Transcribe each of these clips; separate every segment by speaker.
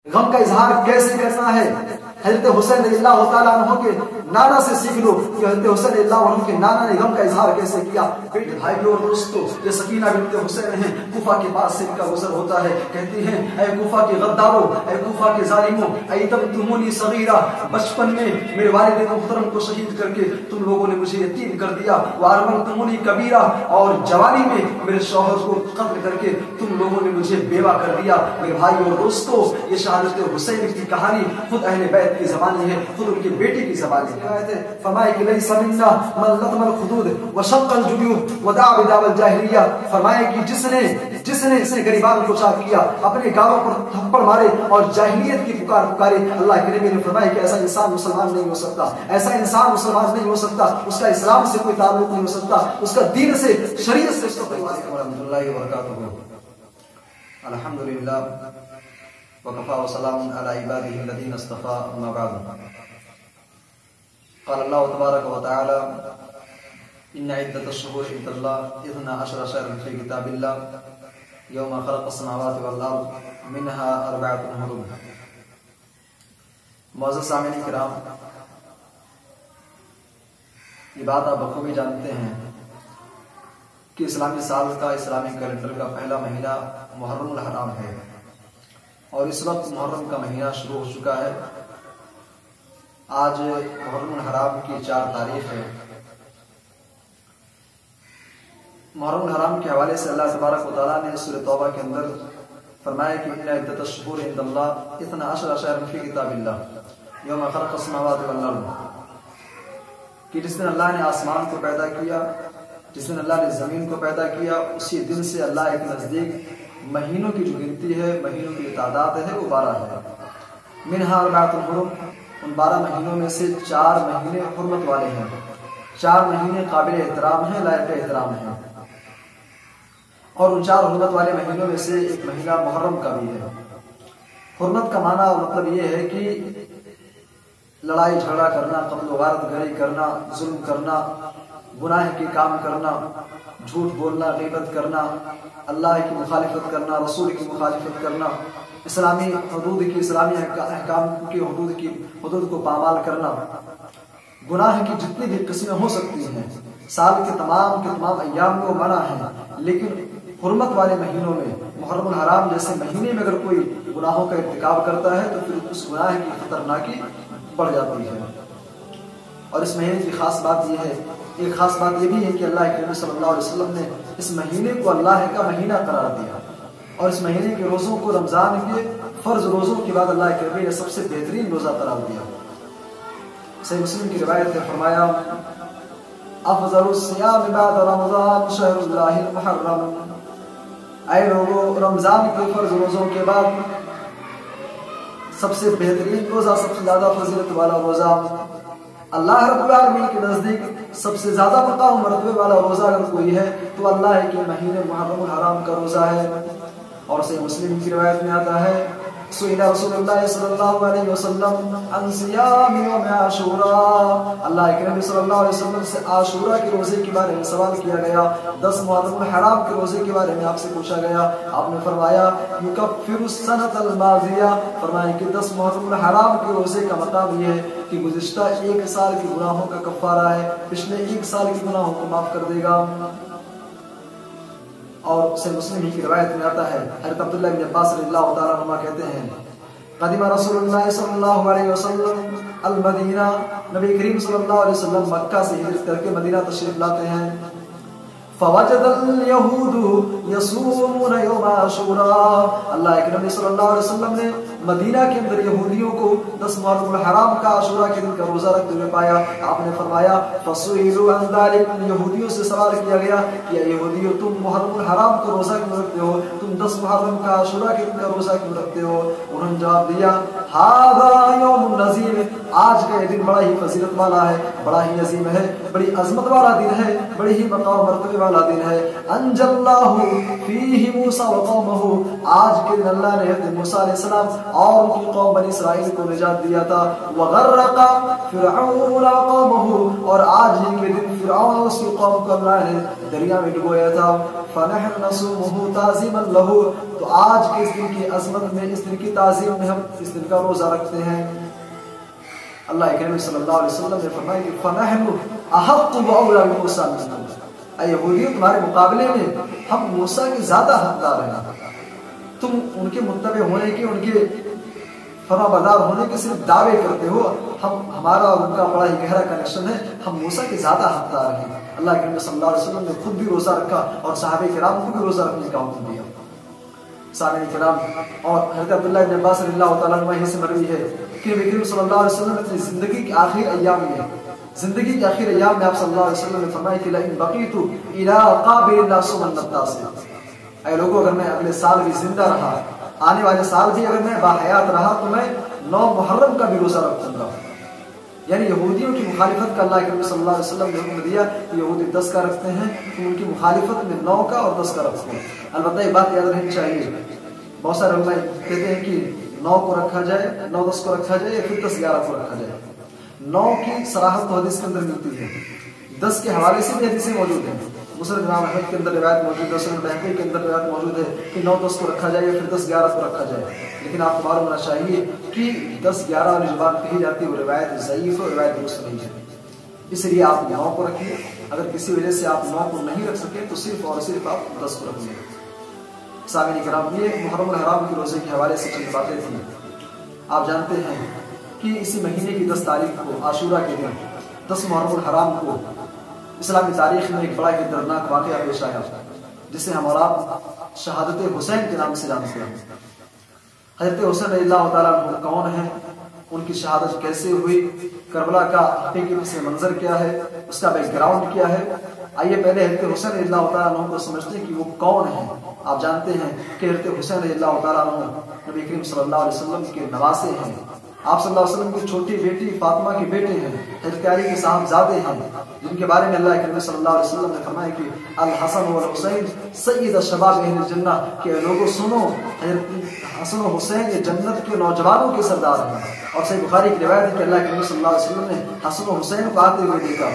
Speaker 1: غم کا اظہار کیسے کرنا ہے؟ حضرت حسین رضی اللہ تعالیٰ عنہ کے نانا سے سیکھ لو کہ حضرت حسین رضی اللہ عنہ کے نانا نے غم کا اظہار کیسے کیا۔ بیٹے بھائیوں اور دوستو، یہ سکینہ بنت حسین ہیں، کوفہ کے پاس سے ان کا گزر ہوتا ہے، کہتی ہیں اے کوفہ کے غداروں، اے کوفہ کے ظالموں، ایتمتمونی صغیرہ، بچپن میں میرے والد محترم کو شہید کر کے تم لوگوں نے مجھے یتیم کر دیا، وارملتمونی کبیرہ، اور جوانی میں میرے شوہر کو قتل کر کے تم لوگوں نے مجھے بیوہ کر دیا۔ میرے بھائیوں اور دوستو، یہ شہادت حسین کی کہانی خود اہل بیت کی زبانی ہے، خود ان کی بیٹی کی زبانی ہے۔ فرمائے کہ لیس منا من لطم الخدود وشق الجیوب ودعا بدعوى الجاہلیہ، فرمائے کہ جس نے اسے غریبان کو چاک کیا، اپنے گاؤں پر تھپڑ مارے اور جاہلیت کی پکار پکاری، اللہ کے نبی نے فرمایا کہ ایسا انسان مسلمان نہیں ہو سکتا، ایسا انسان مسلمان نہیں ہو سکتا، اس کا اسلام سے کوئی تعلق نہیں ہو سکتا، اس کا دین سے، شریعت سے اس کا کوئی تعلق نہیں۔ ورحمۃ اللہ وبرکاتہ۔ الحمدللہ وکفى وسلام علی عباده الذین اصطفى، اما بعد۔ قال اللہ تبارک وتعالی ان عدۃ الشہور عند اللہ 12 شهرا فی کتاب اللہ یوم خلق السماوات والارض منها 4 حرم۔ معزز سامعین کرام، یہ بات آپ بخوبی جانتے ہیں کہ اسلامی سال کا، اسلامی کیلنڈر کا پہلا مہینہ محرم الحرام ہے، اور اس وقت محرم کا مہینہ شروع ہو چکا ہے۔ آج محرم الحرام کی 4 تاریخ ہے۔ محرم الحرام کے حوالے سے اللہ تبارک و تعالیٰ نے سورہ توبہ کے اندر فرمایا کہ ان عدۃ الشہور عند اللہ 12 شهرا فی کتاب اللہ یوم خلق السماوات والارض، کہ جس دن اللہ نے آسمان کو پیدا کیا، جس دن اللہ نے زمین کو پیدا کیا، اسی دن سے اللہ کے نزدیک مہینوں کی جو گنتی ہے، مہینوں کی تعداد ہے، وہ 12 ہے۔ منہا 4 حرم، ان 12 مہینوں میں سے 4 مہینے حرمت والے ہیں، 4 مہینے قابل احترام ہیں، لائق احترام ہیں، اور ان 4 حرمت والے مہینوں میں سے ایک مہینہ محرم کا بھی ہے۔ حرمت کا معنی اور مطلب یہ ہے کہ لڑائی جھگڑا کرنا، قتل و غارت گری کرنا، ظلم کرنا، گناہ کے کام کرنا، جھوٹ بولنا، غیبت کرنا، اللہ کی مخالفت کرنا، رسول کی مخالفت کرنا، اسلامی حدود کی، اسلامی احکام کی حدود کو پامال کرنا، گناہ کی جتنی بھی قسمیں ہو سکتی ہیں، سال کے تمام ایام کو منع ہے، لیکن حرمت والے مہینوں میں، محرم الحرام جیسے مہینے میں اگر کوئی گناہوں کا ارتکاب کرتا ہے تو پھر اس گناہ کی خطرناکی بڑھ جاتی ہے۔ اور اس مہینے کی خاص بات یہ ہے، ایک خاص بات یہ بھی ہے کہ اللہ کے نبی صلی اللہ علیہ وسلم نے اس مہینے کو اللہ کا مہینہ قرار دیا، اور اس مہینے کے روزوں کو رمضان کے فرض روزوں کے بعد اللہ کے نبی نے سب سے بہترین روزہ قرار دیا۔ صحیح مسلم کی روایت ہے، فرمایا افضل الصیام بعد رمضان شہر اللہ المحرم، اے لوگوں، رمضان کے فرض روزوں کے بعد سب سے بہترین روزہ، سب سے زیادہ فضیلت والا روزہ، اللہ رب العالمین کے نزدیک سب سے زیادہ مقام مرتبے والا روزہ اگر کوئی ہے تو اللہ کے مہینے محرم الحرام کا روزہ ہے۔ اور صحیح مسلم کی روایت میں آتا ہے سئل رسول اللہ صلی اللہ علیہ وسلم عن صیام یوم عاشوراء، اللہ کے نبی صلی اللہ علیہ وسلم سے عاشوراء کے روزے کے بارے میں سوال کیا گیا، 10 محرم الحرام کے روزے کے بارے میں آپ سے پوچھا گیا، آپ نے فرمایا یکفر السنۃ الماضیہ، فرمایا کہ 10 محرم الحرام کے روزے کا مقام یہ ہے کہ گزشتہ 1 سال کے گناہوں کا کفارہ ہے، پچھلے 1 سال کے گناہوں کو معاف کر دے گا۔ اور صحیح مسلم ہی کی روایت میں آتا ہے، حضرت عبداللہ بن عباس رضی اللہ تعالیٰ عنہ کہتے ہیں قدیم رسول اللہ صلی اللہ علیہ وسلم المدینہ، نبی کریم صلی اللہ علیہ وسلم مکہ سے ہجرت کر کے مدینہ تشریف لاتے ہیں، فوجد اليهود يصومون يوم عاشوراء، اللہ کے نبی صلی اللہ علیہ وسلم نے مدینہ کے اندر یہودیوں کو 10 محرم الحرام کا عاشوراء کے دن کا روزہ رکھتے ہوئے پایا۔ آپ نے فرمایا فسئلوا عن ذلك، یہودیوں سے سوال کیا گیا کہ یہودیوں تم محرم الحرام کا روزہ کیوں رکھتے ہو، تم 10 محرم کا عاشوراء کے دن کا روزہ کیوں رکھتے ہو؟ انہوں نے جواب دیا ھذا یوم النذیر، آج کا یہ دن بڑا ہی فضیلت والا ہے، بڑا ہی عظیم ہے، بڑی عظمت والا دن ہے، بڑی ہی مقام مرتبے والا دن ہے۔ انجى الله فيه موسى وقومه، آج کے دن اللہ نے حضرت موسیٰ علیہ السلام اور ان کی قوم بنی اسرائیل کو نجات دیا تھا۔ وغرق فرعون قومه، اور آج ہی کے دن فرعون اور اس کی قوم کو اللہ نے دریا میں ڈبویا تھا۔ فنحن نصومه تعظیما له، تو آج کے اس دن کی عظمت میں، اس دن کی تعظیم میں ہم اس دن کا روزہ رکھتے ہیں۔ اللہ کریم صلی اللہ علیہ وسلم نے فرمایا کہ فنحن احق واولی بموسیٰ منکم، اے یہودیوں تمہارے مقابلے میں ہم موسیٰ کے زیادہ حقدار ہیں۔ تم ان کے متبع ہونے کے، ان کے فرما بردار ہونے کے صرف دعوے کرتے ہو، ہمارا اور ان کا بڑا ہی گہرا کنیکشن ہے، ہم موسیٰ کے زیادہ حقدار ہیں۔ اللہ کے نبی صلی اللہ علیہ وسلم نے خود بھی روزہ رکھا اور صحابہ کرام کو بھی روزہ رکھنے کا حکم دیا۔ سامعین کرام، اور حضرت عبداللہ بن عباس رضی اللہ تعالیٰ عنہ سے مروی ہے کہ نبی کریم صلی اللہ علیہ وسلم اپنی زندگی کے آخری ایام میں، زندگی کے آخر ایام میں آپ صلی اللہ علیہ وسلم نے فرمایا کہ لئن بقیت الی قابل الناسومن التاسع، اے لوگوں اگر میں اگلے سال بھی زندہ رہا، آنے والے سال بھی اگر میں باحیات رہا تو میں 9 محرم کا بھی روزہ رکھوں گا۔ یعنی یہودیوں کی مخالفت کا اللہ کے نبی صلی اللہ علیہ وسلم نے حکم دیا کہ یہودی 10 کا رکھتے ہیں، تو ان کی مخالفت میں 9 کا اور 10 کا رکھتے ہیں۔ البتہ یہ بات یاد رہنی چاہیے، بہت سارے علماء کہتے ہیں کہ 9 کو رکھا جائے، 9-10 کو رکھا جائے، یا پھر 10-11 کو رکھا جائے۔ 9 کی صراحت تو حدیث کے اندر ملتی ہے، 10 کے حوالے سے بھی حدیثیں موجود ہیں۔ مسند امام احمد کے اندر روایت موجود ہے، سنن بہقی کے اندر روایت موجود ہے کہ 9-10 کو رکھا جائے یا پھر 10-11 کو رکھا جائے۔ لیکن آپ کو معلوم ہونا چاہیے کہ 10-11 والی جو بات کہی جاتی ہے وہ روایت ضعیف اور روایت درست نہیں ہے، اس لیے آپ 9 کو رکھیے۔ اگر کسی وجہ سے آپ 9 کو نہیں رکھ سکے تو صرف اور صرف آپ 10 کو رکھیے۔ سامعین کرام، یہ محرم الحرام کے روزے کے حوالے سے چند باتیں تھیں۔ آپ جانتے ہیں کہ اسی مہینے کی 10 تاریخ کو، عاشورہ کے دن 10 محرم الحرام کو، اسلامی تاریخ میں ایک بڑا ہی دردناک واقعہ پیش آیا جسے ہم اور آپ شہادت حسین کے نام سے جانتے ہیں۔ حضرت حسین رضی اللہ تعالیٰ عنہ کون ہیں، ان کی شہادت کیسے ہوئی، کربلا کا حقیقی پس منظر کیا ہے، اس کا بیک گراؤنڈ کیا ہے، آئیے پہلے حضرت حسین رضی اللہ تعالیٰ عنہ کو سمجھتے ہیں کہ وہ کون ہیں۔ آپ جانتے ہیں کہ حضرت حسین رضی اللہ تعالیٰ عنہ نبی کریم صلی اللہ علیہ وسلم کے نواسے ہیں، آپ صلی اللہ علیہ وسلم کی چھوٹی بیٹی فاطمہ کے بیٹے ہیں، حضرت علی کے صاحبزادے ہیں، جن کے بارے میں اللہ کے نبی صلی اللہ علیہ وسلم نے فرمایا کہ الحسن والحسین سید الشباب اہل الجنہ، کہ لوگوں سنو، حضرت حسن و حسین یہ جنت کے نوجوانوں کے سردار ہیں۔ اور صحیح بخاری کی روایت ہے کہ اللہ کے نبی صلی اللہ علیہ وسلم نے حسن و حسین کو آتے ہوئے دیکھا،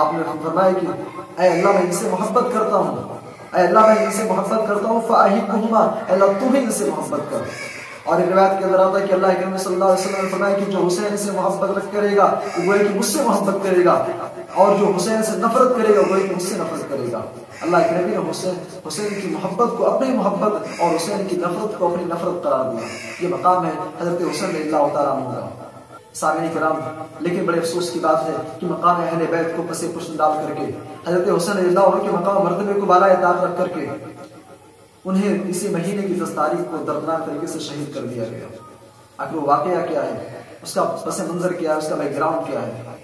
Speaker 1: آپ نے فرمایا کہ اے اللہ میں ان سے محبت کرتا ہوں، اے اللہ میں ان سے محبت کرتا ہوں، فاحبہما، اے اللہ تو بھی ان سے محبت کر۔ اور ایک روایت کے اندر آتا ہے کہ اللہ کے نبی صلی اللہ علیہ وسلم نے فرمایا کہ جو حسین سے محبت کرے گا وہ ہے کہ مجھ سے محبت کرے گا، اور جو حسین سے نفرت کرے گا وہ ہے کہ مجھ سے نفرت کرے گا۔ اللہ کے نبی نے حسین کی محبت کو اپنی محبت اور حسین کی نفرت کو اپنی نفرت قرار دیا۔ یہ مقام ہے حضرت حسین رضی اللہ تعالیٰ عنہ کا۔ سامعین کرام، لیکن بڑے افسوس کی بات ہے کہ مقام اہل بیت کو پس پشت ڈال کر کے، حضرت حسین رضی اللہ عنہ کے مقام مرتبے کو بالائے طاق رکھ کر کے انہیں اسی مہینے کی 10 تاریخ کو دردناک طریقے سے شہید کر دیا گیا۔ آخر وہ واقعہ کیا ہے، اس کا پس منظر کیا ہے، اس کا بیک گراؤنڈ کیا ہے؟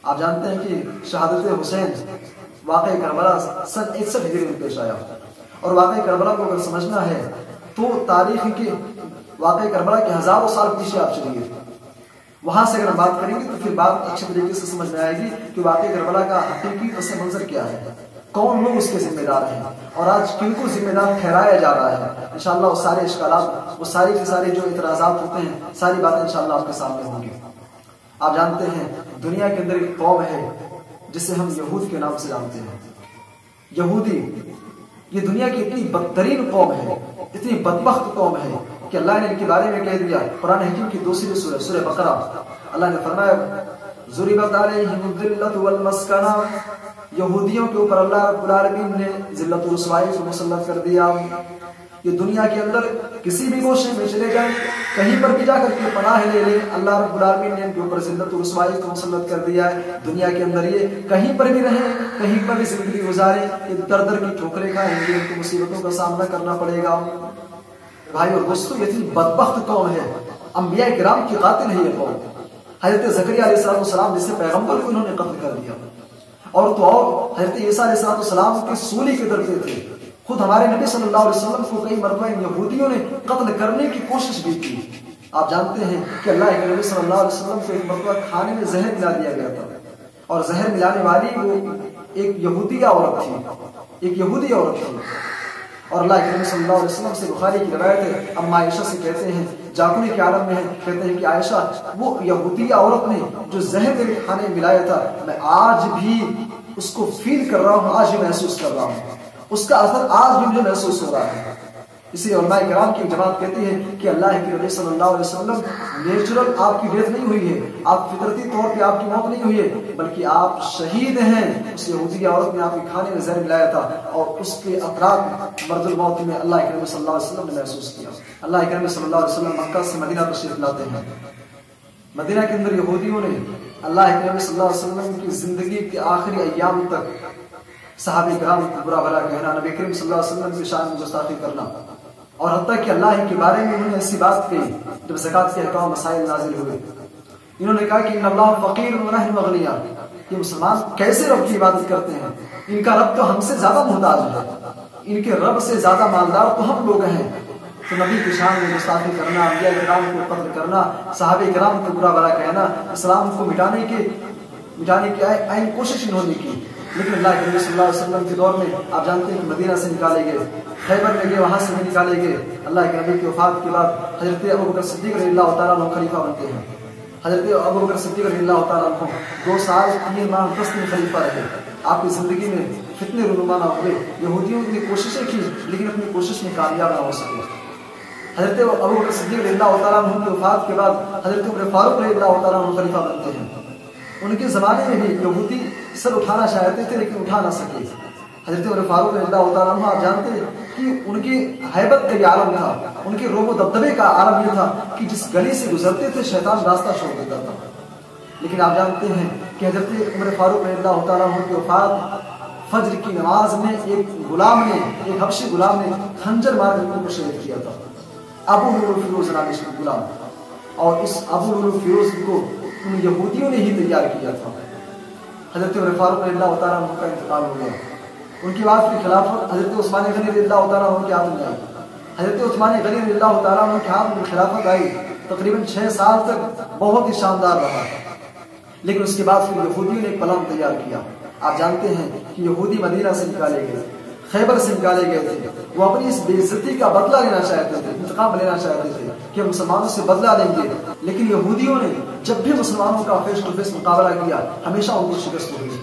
Speaker 1: آپ جانتے ہیں کہ شہادت حسین واقعہ کربلا سن 61 ہجری میں پیش آیا، اور واقعہ کربلا کو اگر سمجھنا ہے تو تاریخ کے واقعہ کربلا کے ہزاروں سال پیچھے آپ چلیے، وہاں سے اگر ہم بات کریں گے تو پھر بات اچھے طریقے سے سمجھ میں آئے گی کہ واقعہ کربلا کا حقیقی پس منظر کیا ہے، کون لوگ اس کے ذمہ دار ہیں، اور آج کن کو ذمہ دار ٹھہرایا جا رہا ہے۔ انشاءاللہ وہ سارے اشکالات، وہ سارے کے سارے جو اعتراضات ہوتے ہیں، ساری باتیں انشاءاللہ آپ کے سامنے ہوں گی۔ آپ جانتے ہیں دنیا کے اندر ایک قوم ہے جسے ہم یہود کے نام سے جانتے ہیں۔ یہودی یہ دنیا کی اتنی بدترین قوم ہے، اتنی بدبخت قوم ہے کہ اللہ نے ان کے بارے میں کہہ دیا قرآن حکیم کی دوسری سورہ، سورہ بقرہ، اللہ نے فرمایا ضربت علیہم الذلۃ والمسکنہ، یہودیوں کے اوپر اللہ رب العالمین نے ذلت و رسوائی کو مسلط کر دیا۔ یہ دنیا کے اندر کسی بھی گوشے میں چلے جائیں، کہیں پر بھی جا کر کے پناہ لے لیں، اللہ رب العالمین نے ان کے اوپر ذلت و رسوائی کو مسلط کر دیا ہے۔ دنیا کے اندر یہ کہیں پر بھی رہیں، کہیں پر بھی زندگی گزاریں، یہ در در کی ٹھوکریں کھائیں گے، ان کو مصیبتوں کا سامنا کرنا پڑے گا۔ بھائی اور دوستوں، یہ اتنی بدبخت قوم ہے، انبیاء کرام کی قاتل ہے یہ قوم۔ حضرت زکریا علیہ السلام جیسے پیغمبر کو انہوں نے قتل کر دیا، اور تو اور حضرت عیسیٰ علیہ السلام کے سولی کے ڈرتے تھے۔ خود ہمارے نبی صلی اللہ علیہ وسلم کو کئی مرتبہ ان یہودیوں نے قتل کرنے کی کوشش بھی کی، آپ جانتے ہیں کہ اللہ کے نبی صلی اللہ علیہ وسلم کو ایک مرتبہ کھانے میں زہر ملا دیا گیا تھا، اور زہر ملانے والی وہ ایک یہودیہ عورت تھی، ایک یہودی عورت تھی. اور اللہ کے نبی صلی اللہ علیہ وسلم سے بخاری کی روایت ہے، اما عائشہ سے کہتے ہیں، جاگنے کے عالم میں کہتے ہیں کہ عائشہ وہ یہودیہ عورت نے جو زہر میرے کھانے میں ملایا تھا، میں آج بھی اس کو فیل کر رہا ہوں، آج بھی محسوس کر رہا ہوں، اس کا اثر آج بھی مجھے محسوس ہو رہا ہے. اسی لیے علماء کرام کی جماعت کہتی ہے کہ اللہ کے نبی صلی اللہ علیہ وسلم نیچرل آپ کی ڈیتھ نہیں ہوئی ہے، آپ فطرتی طور پہ آپ کی موت نہیں ہوئی ہے، بلکہ آپ شہید ہیں. اس یہودی عورت نے آپ کے کھانے میں زہر ملایا تھا، اور اس کے اثرات مرض الموت میں اللہ کے نبی صلی اللہ علیہ وسلم نے محسوس کیا. اللہ کے نبی صلی اللہ علیہ وسلم مکہ سے مدینہ تشریف لاتے ہیں. مدینہ کے اندر یہودیوں نے اللہ کے نبی صلی اللہ علیہ وسلم کی زندگی کے آخری ایام تک صحابہ کرام کو برا بھلا کہنا، نبی کریم صلی اللہ علیہ وسلم کی شان میں گستاخی کرنا، اور حتیٰ کہ اللہ کے بارے میں انہوں نے ایسی بات کہی جب زکوٰۃ کے احکام مسائل نازل ہوئے. انہوں نے کہا کہ ان اللہ فقیر ونحن اغنیاء، یہ مسلمان کیسے رب کی عبادت کرتے ہیں، ان کا رب تو ہم سے زیادہ محتاج ہے، ان کے رب سے زیادہ مالدار تو ہم لوگ ہیں. تو نبی کی شان میں گستاخی کرنا، انبیاء کرام کو قتل کرنا، صحابہ کرام کو برا بھلا کہنا، اسلام کو مٹانے کی عین کوشش انہوں نے کی. لیکن اللہ کے نبی صلی اللہ علیہ وسلم کے دور میں آپ جانتے ہیں کہ مدینہ سے نکالے گئے، خیبر میں گئے، وہاں سے بھی نکالے گئے. اللہ کے نبی کی وفات کے بعد حضرت ابوبکر صدیق رضی اللہ تعالیٰ عنہ خلیفہ بنتے ہیں. حضرت ابوبکر صدیق رضی اللہ تعالیٰ عنہ 2 سال 3 ماہ 10 دن خلیفہ رہے. آپ کی زندگی میں فتنے رونما نہ ہوئے، یہودیوں نے کوششیں کی لیکن اپنی کوشش میں کامیاب نہ ہو سکے. حضرت ابوبکر صدیق رضی اللہ تعالیٰ عنہ کی وفات کے بعد حضرت عمر فاروق رضی اللہ تعالیٰ عنہ خلیفہ بنتے ہیں. ان کے زمانے میں بھی یہودی سر اٹھانا چاہتے تھے لیکن اٹھا نہ سکے. حضرت عمر فاروق رضی اللہ تعالیٰ عنہ آپ جانتے ہیں کہ ان کی ہیبت کا یہ عالم تھا، ان کے روب و دبدبے کا عالم یہ تھا کہ جس گلی سے گزرتے تھے شیطان راستہ چھوڑ دیتا تھا. لیکن آپ جانتے ہیں کہ حضرت عمر فاروق رضی اللہ تعالیٰ عنہ کی وفات فجر کی نماز میں ایک غلام نے، ایک حبشی غلام نے خنجر مار کر ان کو شہید کیا تھا. ابو لولو فیروز نامی غلام، اور اس ابو لولو فیروز کو ان یہودیوں نے ہی تیار کیا تھا. حضرت عمر فاروق رضی اللہ تعالیٰ عنہ کا انتقال ہو گیا. ان کی بعد کی خلافت حضرت عثمان غنی رضی اللہ تعالیٰ عنہ کے ہاتھ میں آئی. حضرت عثمان غنی رضی اللہ تعالیٰ عنہ کے ہاتھ میں خلافت آئی، تقریباً 6 سال تک بہت ہی شاندار رہا. لیکن اس کے بعد پھر یہودیوں نے ایک پلان تیار کیا. آپ جانتے ہیں کہ یہودی مدینہ سے نکالے گئے، خیبر سے نکالے گئے تھے. وہ اپنی اس بے عزتی کا بدلہ لینا چاہتے تھے، انتقام لینا چاہتے تھے کہ مسلمانوں سے بدلہ لیں گے. لیکن یہودیوں نے جب بھی مسلمانوں کا فیس ٹو فیس مقابلہ کیا ہمیشہ ان کو شکست ہوئی.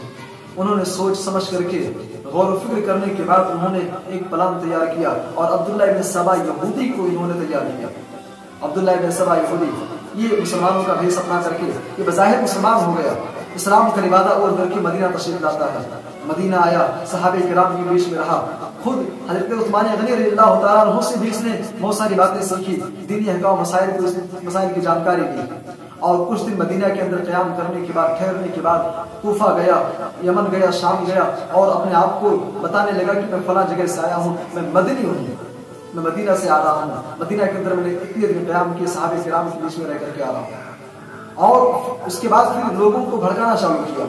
Speaker 1: انہوں نے سوچ سمجھ کر کے غور و فکر کرنے کے بعد انہوں نے ایک پلان تیار کیا، اور عبداللہ ابن سبا یہودی کو انہوں نے تیار کیا. عبداللہ ابن سبا یہودی یہ مسلمانوں کا بھیس اپنا کر کے یہ بظاہر مسلمان ہو گیا، اسلام کا لبادہ اور کر کے مدینہ تشریف لاتا ہے. مدینہ آیا، صحابہ کرام کے بیچ میں رہا. خود حضرت عثمان غنی رضی اللہ تعالیٰ عنہ سے بھی اس نے بہت ساری باتیں سیکھی، دینی احکام مسائل کی جانکاری دی. اور کچھ دن مدینہ کے اندر قیام کرنے کے بعد، ٹھہرنے کے بعد کوفہ گیا، یمن گیا، شام گیا، اور اپنے آپ کو بتانے لگا کہ میں فلاں جگہ سے آیا ہوں، میں مدنی ہوں، میں مدینہ سے آ رہا ہوں. مدینہ کے اندر میں نے اتنے دن قیام کیے، صحابہ کرام کے بیچ میں رہ کر کے آ رہا ہوں. اور اس کے بعد پھر لوگوں کو بھڑکانا شروع کیا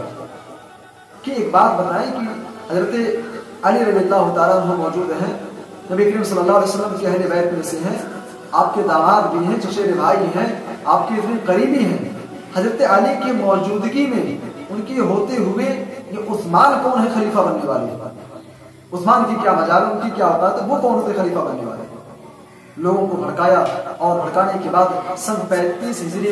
Speaker 1: کہ ایک بات بتائیں کہ حضرت علی رضی اللہ تعالیٰ عنہ موجود ہیں، نبی کریم صلی اللہ علیہ وسلم کے اہل بیت میں سے ہیں، آپ کے داماد بھی ہیں، چچیرے بھائی ہیں، آپ کے اتنے قریبی ہیں. حضرت علی کی موجودگی میں ان کے ہوتے ہوئے یہ عثمان کون ہے خلیفہ بننے والے؟ عثمان کی کیا مجال، ان کی کیا اوقات ہے، وہ کون ہوتے خلیفہ بننے والے؟ لوگوں کو بھڑکایا، اور بھڑکانے کے بعد سن 35 ہجری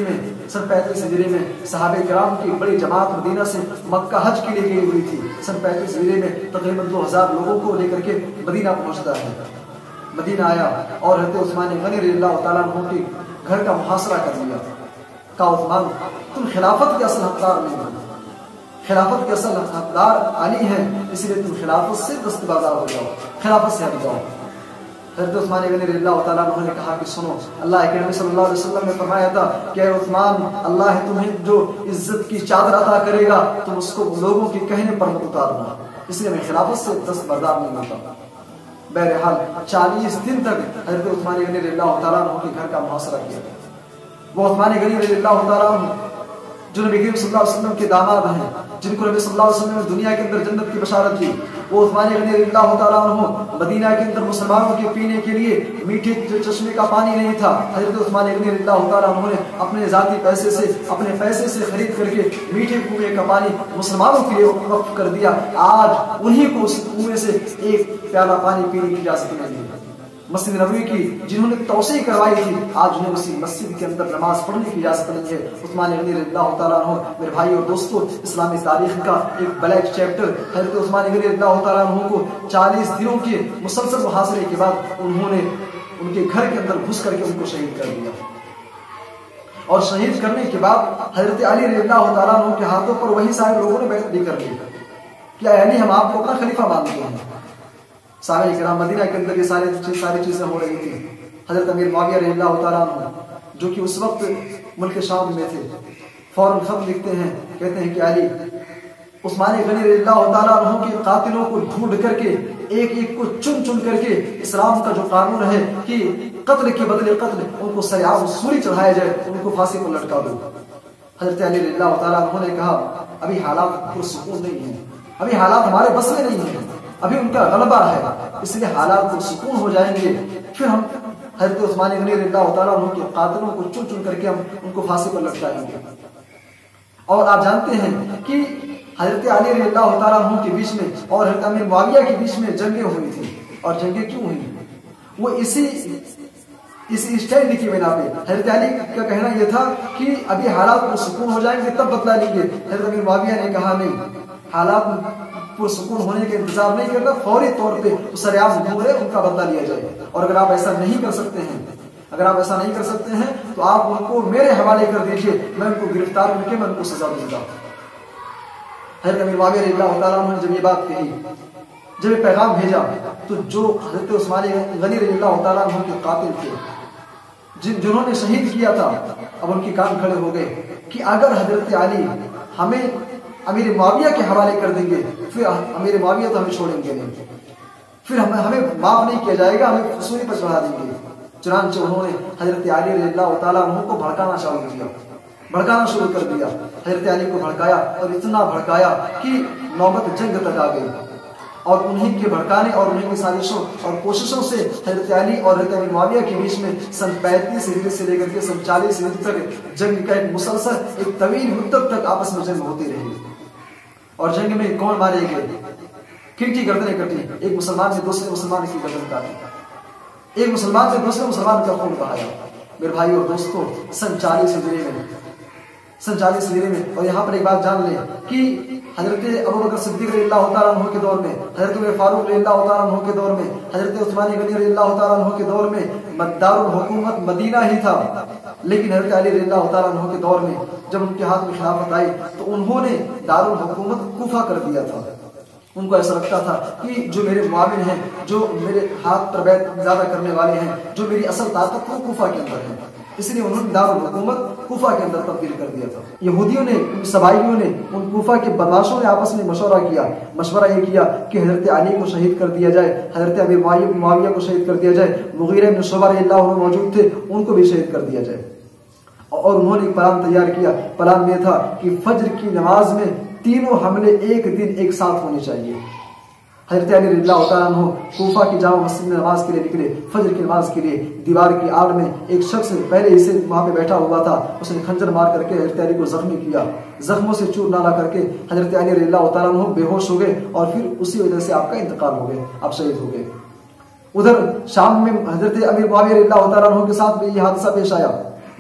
Speaker 1: میں صحابہ کرام کی بڑی جماعت مدینہ سے مکہ حج کے لیے گئی ہوئی تھی. سن 35 ہجری میں تقریباً 2000 لوگوں کو لے کر کے مدینہ پہنچتا ہے. مدینہ آیا اور حضرت عثمان غنی رضی اللہ تعالیٰ عنہ کے گھر کا محاصرہ کر لیا. کہا عثمان تم خلافت کے اصل حقدار نہیں ہو، خلافت کے اصل حقدار علی ہیں، اس لیے تم خلافت سے دستبردار ہو جاؤ، خلافت سے ہٹ جاؤ. حضرت عثمان غنی رضی اللہ تعالیٰ عنہ نے کہا کہ سنو، اللہ کے نبی صلی اللہ علیہ وسلم نے فرمایا تھا کہ اے عثمان، اللہ تمہیں جو عزت کی چادر عطا کرے گا تم اس کو لوگوں کے کہنے پر مت اتارنا، اس لیے میں خلافت سے دستبردار نہیں ہوتا. بہرحال 40 دن تک حضرت عثمان غنی رضی اللہ تعالیٰ عنہ کے گھر کا محاصرہ کیا. وہ عثمان غنی رضی اللہ تعالیٰ عنہ جو نبی کریم صلی اللہ علیہ وسلم کے داماد ہیں، جن کو نبی صلی اللہ علیہ وسلم نے دنیا کے اندر جنت کی بشارت دی، وہ عثمان غنی رضی اللہ تعالیٰ عنہ مدینہ کے اندر مسلمانوں کے پینے کے لیے میٹھے چشمے کا پانی نہیں تھا، حضرت عثمان غنی رضی اللہ تعالیٰ عنہ نے اپنے ذاتی اپنے پیسے سے خرید کر کے میٹھے کنویں کا پانی مسلمانوں کے لیے وقف کر دیا۔ آج انہی کو اس کنویں سے ایک پیالہ پانی پینے کی اجازت نہیں ہے۔ مسجد نبوی کی جنہوں نے توسیع کروائی تھی، آج انہیں اسی مسجد کے اندر نماز پڑھنے کی اجازت نہیں ہے۔ عثمان غنی رضی اللہ تعالیٰ عنہ میرے بھائی اور دوستو، اسلامی تاریخ کا ایک بلیک چیپٹر، حضرت عثمان غنی رضی اللہ تعالیٰ عنہ کو 40 دنوں کے مسلسل محاصرے کے بعد انہوں نے ان کے گھر کے اندر گھس کر کے ان کو شہید کر دیا، اور شہید کرنے کے بعد حضرت علی رضی اللہ تعالیٰ عنہ کے ہاتھوں پر وہی سارے لوگوں نے بیعت بھی کر لی کہ علی ہم آپ کو اپنا خلیفہ مانتے ہیں۔ صحابہ کرام مدینہ کے اندر یہ ساری چیزیں ہو رہی تھی۔ حضرت امیر معاویہ رضی اللہ تعالیٰ عنہ جو کہ اس وقت ملک شام میں تھے، فوراً خط لکھتے ہیں، کہتے ہیں کہ علی عثمان غنی رضی اللہ تعالیٰ عنہ کے قاتلوں کو ڈھونڈ کر کے ایک ایک کو چن چن کر کے اسلام کا جو قانون ہے کہ قتل کے بدلے قتل، ان کو سریعاب سولی چڑھایا جائے، ان کو پھانسی پر لٹکا دو۔ حضرت علی رضی اللہ تعالیٰ عنہ نے کہا ابھی حالات پرسکون نہیں ہیں، ابھی حالات ہمارے بس میں نہیں ہیں، ابھی ان کا غلبہ ہے، اس لیے حالات پرسکون ہو جائیں گے پھر ہم حضرت عثمان غنی رضی اللہ تعالیٰ عنہ کے قاتلوں کو چن چن کر کے ہم ان کو پھانسی پر لٹکائیں گے۔ اور آپ جانتے ہیں کہ حضرت علی رضی اللہ تعالیٰ عنہ کے بیچ میں اور حضرت امیر معاویہ کے بیچ میں جنگیں ہوئی تھیں، اور جنگیں کیوں ہوئی؟ وہ اسی اسٹینڈ کی بنا پہ حضرت علی کا کہنا یہ تھا کہ ابھی حالات پرسکون ہو جائیں گے تب بدلا لیں گے۔ حضرت امیر معاویہ نے کہا نہیں، حالات پرسکون ہونے کا انتظار نہیں کرنا، فوری طور پہ سریعاب دور ہے ان کا بدلہ لیا جائے، اور اگر آپ ایسا نہیں کر سکتے ہیں تو آپ ان کو میرے حوالے کر دیجئے، میں ان کو گرفتار کر کے میں ان کو سزا دوں گا۔ حضرت امیر معاویہ رضی اللہ تعالیٰ عنہ نے جب یہ بات کہی، جب یہ پیغام بھیجا، تو جو حضرت عثمان غنی رضی اللہ تعالیٰ عنہ کے قاتل تھے، جنہوں نے شہید کیا تھا، اب ان کے کان کھڑے ہو گئے کہ اگر حضرت علی ہمیں امیر معاویہ کے حوالے کر دیں گے پھر امیر معاویہ تو ہمیں چھوڑیں گے نہیں، پھر ہمیں معاف نہیں کیا جائے گا، ہمیں فسوری پر چڑھا دیں گے۔ چنانچہ انہوں نے حضرت علی رضی اللہ تعالیٰ عنہ کو بھڑکانا شروع کر دیا، حضرت علی کو بھڑکایا، اور اتنا بھڑکایا کہ نوبت جنگ تک آ گئی، اور انہیں کے بھڑکانے اور انہیں کی سازشوں اور کوششوں سے حضرت علی اور حضرت امیر معاویہ کے بیچ میں سن 35 ہجری سے لے کر کے سن 40 ہجری تک جنگ کا ایک مسلسل ایک طویل مدت تک آپس میں جنگ ہوتی رہی، اور جنگ میں کون مارے گئے؟ کی گردنیں کٹی، ایک مسلمان نے دوسرے مسلمان کی گردن کاٹی، ایک مسلمان نے دوسرے مسلمان کا خون بہایا۔ میرے بھائی اور دوستوں، سن 40 ہجری میں، اور یہاں پر ایک بات جان لیں کہ حضرت ابوبکر صدیق رضی اللہ تعالیٰ عنہ کے دور میں، حضرت عمر فاروق رضی اللہ تعالیٰ عنہ کے دور میں، حضرت عثمان غنی رضی اللہ تعالیٰ عنہ کے دور میں دارالحکومت مدینہ ہی تھا، لیکن حضرت علی رضی اللہ تعالیٰ عنہ کے دور میں جب ان کے ہاتھ میں خلافت آئی تو انہوں نے دارالحکومت کوفہ کر دیا تھا۔ ان کو ایسا لگتا تھا کہ جو میرے معاون ہیں، جو میرے ہاتھ پر بیعت زیادہ کرنے والے ہیں، جو میری اصل طاقت وہ کوفہ کے اندر ہے، اس لیے انہوں نے دارالحکومت کوفہ کے اندر تبدیل کر دیا تھا۔ یہودیوں نے، سبائیوں نے، ان کوفہ کے بدماشوں نے آپس میں مشورہ یہ کیا کہ حضرت علی کو شہید کر دیا جائے، حضرت ابی معاویہ کو شہید کر دیا جائے، مغیرہ بن شعبہ رضی اللہ عنہ موجود تھے، ان کو بھی شہید کر دیا جائے۔ اور انہوں نے ایک پلان تیار کیا، پلان یہ تھا کہ فجر کی نماز میں تینوں حملے ایک دن ایک ساتھ ہونے چاہیے۔ حضرت علی رضی اللہ تعالیٰ عنہ کوفہ کی جامع مسجد میں نماز کے لیے نکلے، فجر کی نماز کے لیے۔ دیوار کی آڑ میں ایک شخص پہلے ہی سے وہاں پہ بیٹھا ہوا تھا، اس نے خنجر مار کر کے حضرت علی کو زخمی کیا، زخموں سے چور نالا کر کے حضرت علی رضی اللہ تعالیٰ عنہ بے ہوش ہو گئے، اور پھر اسی وجہ سے آپ کا انتقال ہو گیا، آپ شہید ہو گئے۔ ادھر شام میں حضرت امیر معاویہ رضی اللہ تعالیٰ عنہ کے ساتھ بھی یہ حادثہ پیش آیا۔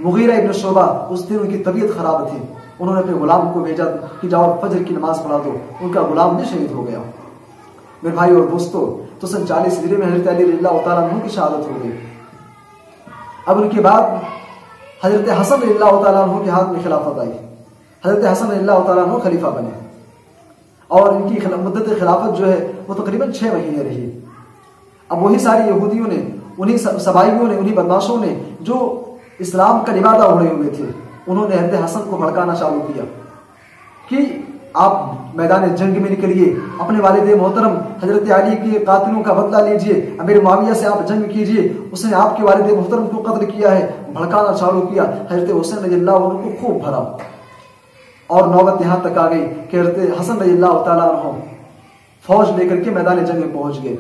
Speaker 1: مغیرہ ابن شعبہ، اس دن ان کی طبیعت خراب تھی، انہوں نے اپنے غلام کو بھیجا کہ جاؤ فجر کی نماز پڑھا دو، ان کا غلام بھی شہید ہو گیا۔ میرے بھائی اور دوستو، تو سن 40 ہجری میں حضرت علی رضی اللہ تعالیٰ عنہ کی شہادت ہو گئی۔ اب ان کے بعد حضرت حسن رضی اللہ تعالیٰ عنہ کے ہاتھ میں خلافت آئی، حضرت حسن رضی اللہ تعالیٰ عنہ خلیفہ بنے، اور ان کی مدت خلافت جو ہے وہ تقریباً 6 مہینے رہی۔ اب وہی ساری یہودیوں نے، انہی سبائیوں نے، انہی بدماشوں نے جو اسلام کا لبادہ اڑے ہوئے تھے، انہوں نے حضرت حسن کو بھڑکانا شروع کیا کہ آپ میدان جنگ میں نکلیے، اپنے والد محترم حضرت علی کے قاتلوں کا بدلہ لیجئے، امیر معاویہ سے آپ جنگ کیجئے، اس نے آپ کے والد محترم کو قتل کیا ہے، بھڑکانا شروع کیا۔ حضرت حسین رضی اللہ عنہ کو خوب بھرا، اور نوبت یہاں تک آ گئی کہ حضرت حسن رضی اللہ تعالیٰ عنہ فوج لے کر کے میدان جنگ میں پہنچ گئے.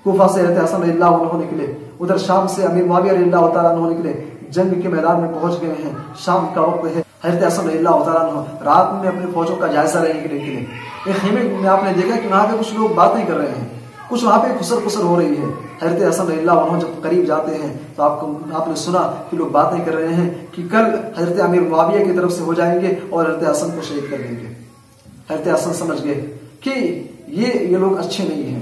Speaker 1: کوفہ سے حضرت حسن رضی اللہ عنہ نکلے, ادھر شام سے امیر معاویہ رضی اللہ تعالیٰ عنہ نکلے, جنگ کے میدان میں پہنچ گئے ہیں. شام کا وقت ہے. حضرت حسن رضی اللہ تعالیٰ عنہ رات میں اپنی فوجوں کا جائزہ لینے کے لیے نکلے. ایک خیمے میں آپ نے دیکھا کہ وہاں پہ کچھ لوگ باتیں کر رہے ہیں, کچھ وہاں پہ خسر خسر ہو رہی ہے. حضرت حسن رضی اللہ عنہ جب قریب جاتے ہیں تو آپ نے سنا کہ لوگ باتیں کر رہے ہیں کہ کل حضرت امیر معاویہ کی طرف سے ہو جائیں گے اور حضرت حسن کو شہید کر دیں گے. حضرت حسن سمجھ گئے کہ یہ لوگ اچھے نہیں ہیں.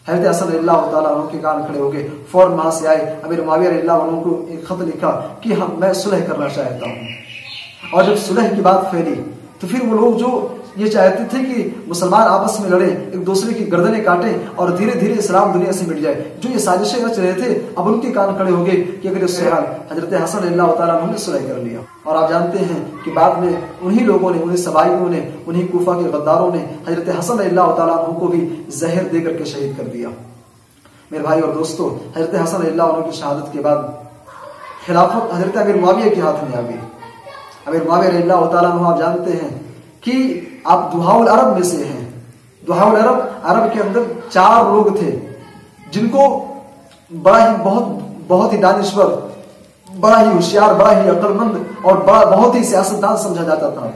Speaker 1: حضرت حسن رضی اللہ تعالیٰ عنہ کے کان کھڑے ہو گئے, فوراً وہاں سے آئے, امیر معاویہ رضی اللہ عنہ کو ایک خط لکھا کہ میں صلح کرنا چاہتا ہوں. اور جب صلح کی بات پھیلی تو پھر وہ لوگ جو یہ چاہتے تھے کہ مسلمان آپس میں لڑیں, ایک دوسرے کی گردنیں کاٹیں اور دھیرے دھیرے اسلام دنیا سے مٹ جائے, جو یہ سازشیں رچ رہے تھے, اب ان کے کان کھڑے ہو گئے کہ اگر اس صلح حضرت حسن رضی اللہ تعالیٰ عنہ نے صلح کر لیا. اور آپ جانتے ہیں کہ بعد میں انہی لوگوں نے, انہیں سبائیوں نے, انہی کوفہ کے غداروں نے حضرت حسن رضی اللہ تعالیٰ عنہ کو بھی زہر دے کر کے شہید کر دیا. میرے بھائی اور دوستو, حضرت حسن رضی اللہ عنہ کی شہادت کے بعد خلافت حضرت امیر معاویہ کے ہاتھ میں آ گئی. امیر معاویہ رضی اللہ تعالیٰ عنہ آپ جانتے ہیں کہ آپ دہاء العرب میں سے ہیں. دہاء العرب, عرب کے اندر 4 لوگ تھے جن کو بہت ہی دانشور, بڑا ہی ہوشیار, بڑا ہی عقل مند اور بہت ہی سیاستدان سمجھا جاتا تھا.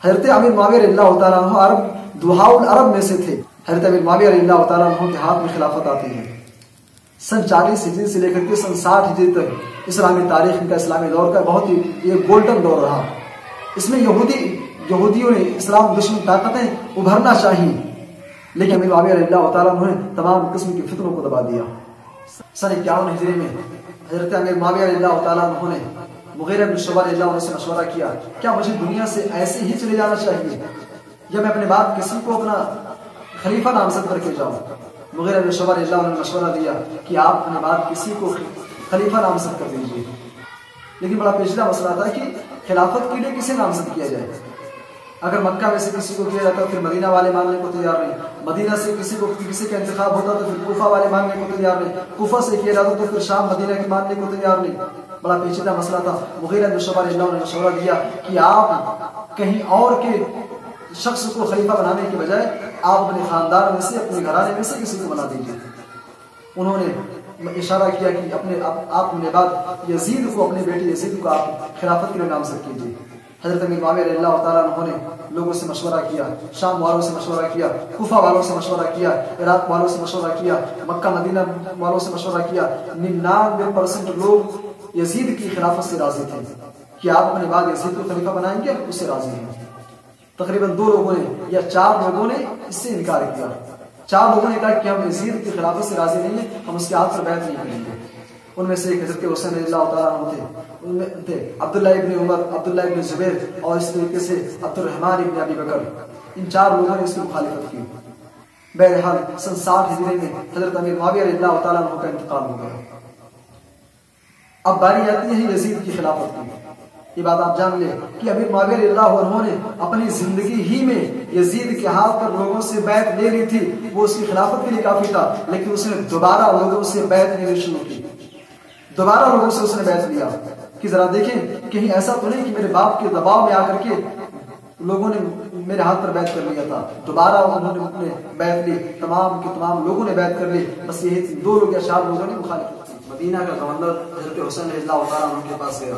Speaker 1: حضرت امیر معاویہ رضی اللہ تعالیٰ عنہ دہاء العرب میں سے تھے. حضرت امیر معاویہ رضی اللہ تعالیٰ عنہ کے ہاتھ میں خلافت آتی ہے. سن 40 ہجری سے لے کر کے سن 60 ہجری تک اسلامی تاریخ کا, اسلامی دور کا بہت ہی یہ گولڈن دور رہا. اس میں یہودیوں نے, اسلام دشمن طاقتیں ابھرنا چاہی, لیکن امیر معاویہ رضی اللہ تعالیٰ عنہ نے تمام قسم کے فتنوں کو دبا دیا. سن 51 ہجری میں حضرت امیر معاویہ رضی اللہ تعالیٰ عنہ نے مغیرہ بن شعبہ رضی اللہ عنہ سے مشورہ کیا, کیا مجھے دنیا سے ایسے ہی چلے جانا چاہیے یا میں اپنے بعد کسی کو اپنا خلیفہ نامزد کر کے جاؤں؟ مغیرہ بن شعبہ رضی اللہ عنہ نے مشورہ دیا کہ آپ اپنے بعد کسی کو خلیفہ نامزد کر دیجیے. لیکن بڑا پیچیدہ مسئلہ تھا کہ خلافت کے لیے کسے نامزد کیا جائے. اگر مکہ میں سے کسی کو کیا جاتا پھر مدینہ والے ماننے کو تیار نہیں, مدینہ سے کسی کا انتخاب ہوتا تو پھر کوفہ والے ماننے کو تیار نہیں, کوفہ سے کیا جاتا تو پھر شام مدینہ کے ماننے کو تیار نہیں. بڑا پیچیدہ مسئلہ تھا. مغیرہ بن شعبہ رضی اللہ عنہ نے مشورہ دیا کہ آپ کہیں اور کے شخص کو خلیفہ بنانے کے بجائے آپ اپنے خاندان میں سے, اپنے گھرانے میں سے کسی کو بنا دیجیے. انہوں نے اشارہ کیا کہ آپ نے بعد یزید کو, اپنے بیٹے یزید کو آپ خلافت کے لیے نامزد کیجیے. حضرت امیر معاویہ رضی اللہ تعالیٰ عنہ نے لوگوں سے مشورہ کیا, شام والوں سے مشورہ کیا, کوفہ والوں سے مشورہ کیا, عراق والوں سے مشورہ کیا, مکہ مدینہ والوں سے مشورہ کیا. 99% لوگ یزید کی خلافت سے راضی تھے کہ آپ اپنے بعد یزید کو خلیفہ بنائیں گے, اس سے راضی ہیں. تقریباً 2 لوگوں نے یا 4 لوگوں نے اس سے انکار کیا. 4 لوگوں نے کہا کہ ہم یزید کی خلافت سے راضی نہیں ہیں, ہم اس کے ہاتھ پر بیعت نہیں کریں گے. ان میں سے ایک حضرت حسین رضی اللہ تعالیٰ عنہ تھے, ان میں تھے عبداللہ ابن عمر, عبداللہ ابن زبیر اور اس طریقے سے عبد الرحمن ابن ابی بکر. ان 4 لوگوں نے اس کی مخالفت کی. بہرحال سن 60 ہجری میں حضرت امیر معاویہ رضی اللہ تعالیٰ عنہ کا انتقال ہو گیا. اب باری آتی ہے یزید کی خلافت کی. یہ بات آپ جان لیں کہ امیر معاویہ رضی اللہ عنہ نے اپنی زندگی ہی میں یزید کے ہاتھ پر لوگوں سے بیعت لے لی تھی, وہ اس کی خلافت کے لیے کافی تھا, لیکن اس نے دوبارہ لوگوں سے بیعت لینی شروع کی. دوبارہ لوگوں سے اس نے بیعت لیا کہ ذرا دیکھیں کہیں ایسا تو نہیں کہ میرے باپ کے دباؤ میں آ کر کے لوگوں نے میرے ہاتھ پر بیعت کر لیا تھا. دوبارہ انہوں نے بیعت لی, تمام کے تمام لوگوں نے بیعت کر لی. بس یہ 2 لوگ یا 4 لوگوں نے مخالفت کی. مدینہ کا گورنر حضرت حسین رضی اللہ تعالیٰ عنہ کے پاس گیا,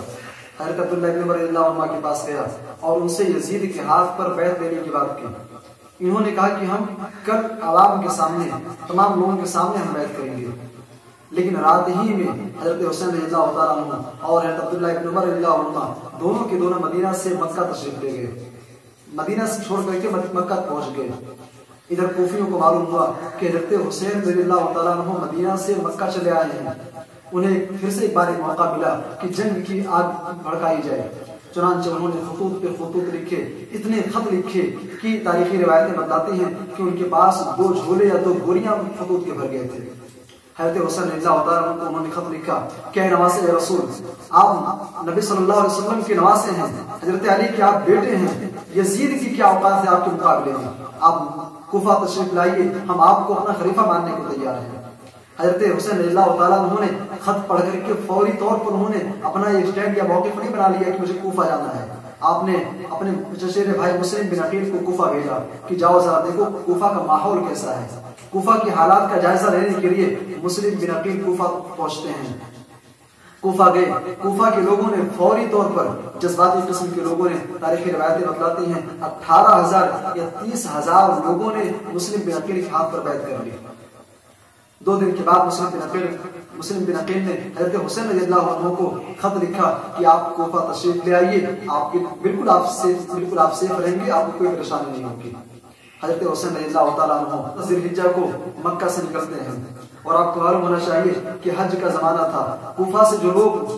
Speaker 1: حضرت عبداللہ ابن عمر رضی اللہ عنہ کے پاس گیا اور ان سے یزید کے ہاتھ پر بیعت لینے کی بات کی. انہوں نے کہا کہ ہم کل عوام کے سامنے, تمام لوگوں کے سامنے ہم بیعت کریں گے. لیکن رات ہی میں حضرت حسین رضی اللہ تعالیٰ عنہ اور حضرت عبداللہ ابن عمر رضی اللہ عنہ دونوں کے دونوں مدینہ سے مکہ تشریف لے گئے. مدینہ سے چھوڑ کر کے مکہ پہنچ گئے. ادھر کوفیوں کو معلوم ہوا کہ حضرت حسین رضی اللہ تعالیٰ عنہ مدینہ سے مکہ چلے آئے ہیں. انہیں پھر سے ایک بار موقع ملا کہ جنگ کی آگ بھڑکائی جائے. چنانچہ انہوں نے خطوط پہ خطوط لکھے, اتنے خط لکھے کہ تاریخی روایتیں بتاتی ہیں کہ ان کے پاس 2 جھولے یا 2 بوریاں خطوط کے بھر گئے تھے. حضرت حسین رضی اللہ تعالیٰ عنہ کو انہوں نے خط لکھا کہ اے نواسے رسول, آپ نبی صلی اللہ علیہ وسلم کے نواسے ہیں, حضرت علی کے آپ بیٹے ہیں, یزید کی کیا اوقات ہے آپ کے مقابلے میں, آپ کوفہ تشریف لائیے, ہم آپ کو اپنا خلیفہ ماننے کو تیار ہیں. حضرت حسین رضی اللہ تعالیٰ عنہ نے خط پڑھ کر کے فوری طور پر انہوں نے اپنا یہ اسٹینڈ یا موقف نہیں بنا لیا کہ مجھے کوفہ جانا ہے. آپ نے اپنے چچیرے بھائی مسلم بن عقیل کو کوفہ بھیجا کہ جاؤ ذرا دیکھو کوفہ کا ماحول کیسا ہے. کوفہ کے حالات کا جائزہ لینے کے لیے مسلم بن عقیل کوفہ پہنچتے ہیں. کوفہ گئے. کوفہ کے لوگوں نے فوری طور پر جذباتی قسم کے لوگوں نے تاریخی روایتیں بتلاتی ہیں 18,000 یا 30,000 لوگوں نے مسلم بن عقیل کے ہاتھ پر بیعت کر لی. 2 دن کے بعد مسلم بن عقیل نے حضرت حسین رضی اللہ عنہ کو خط لکھا کہ آپ کوفہ تشریف لے آئیے, بالکل آپ سیف رہیں گے, آپ کو کوئی پریشانی نہیں ہوگی. حضرت حسین رضی اللہ تعالیٰ عنہ ذی الحجہ کو مکہ سے نکلتے ہیں, اور آپ کو معلوم ہونا چاہیے کہ حج کا زمانہ تھا. کوفہ سے جو لوگ